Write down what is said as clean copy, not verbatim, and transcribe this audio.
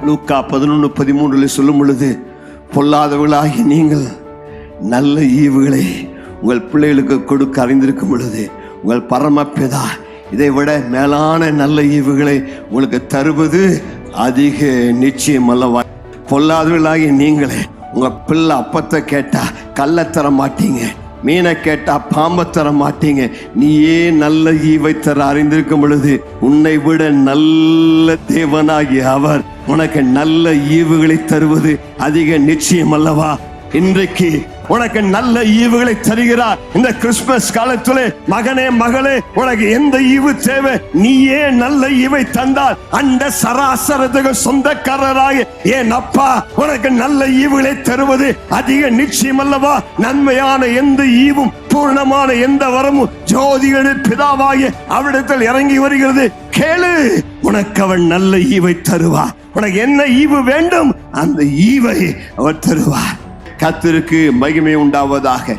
லூக்கா 11:13 சொல்லும் பொழுது, பொல்லாதவர்களாகி நீங்கள் நல்ல ஈவுகளை உங்கள் பிள்ளைகளுக்கு கொடுக்க அறிந்திருக்கும் பொழுது உங்கள் பரமபிதா இதை விட மேலான நல்ல ஈவுகளை உங்களுக்கு தருவது அதிக நிச்சயம் அல்லவா? பொல்லாதவர்களாகி நீங்களே உங்க பிள்ளை அப்பத்தை கேட்டா கல்லை தர மாட்டீங்க, மீனை கேட்டா பாம்பை தர மாட்டீங்க. நீயே நல்ல ஈவை தர அறிந்திருக்கும் பொழுது உன்னை விட நல்ல தேவனாகிய அவர் உனக்கு நல்ல ஈவுகளை தருவது அதிக நிச்சயம் அல்லவா? இன்றைக்கு உனக்கு நல்ல ஈவுகளை தருகிறார். இந்த கிறிஸ்துமஸ் காலத்திலே மகனே மகளே, உனக்கு எந்த ஈவு தேவை? நீயே நல்ல ஈவை தந்தால் அந்த சராசரத்துக்கு சொந்தக்காரராக என் அப்பா உனக்கு நல்ல ஈவுகளை தருவது அதிக நிச்சயம் அல்லவா? நன்மையான எந்த ஈவும் பூர்ணமான எந்த வரமும் ஜோதிகளின் பிதாவாகிய அவரிடத்தில் இறங்கி வருகிறது. கேளு, உனக்கு அவன் நல்ல ஈவை தருவார். உனக்கு என்ன ஈவு வேண்டும் அந்த ஈவை அவர் தருவார். கர்த்தருக்கு மகிமை உண்டாவதாக.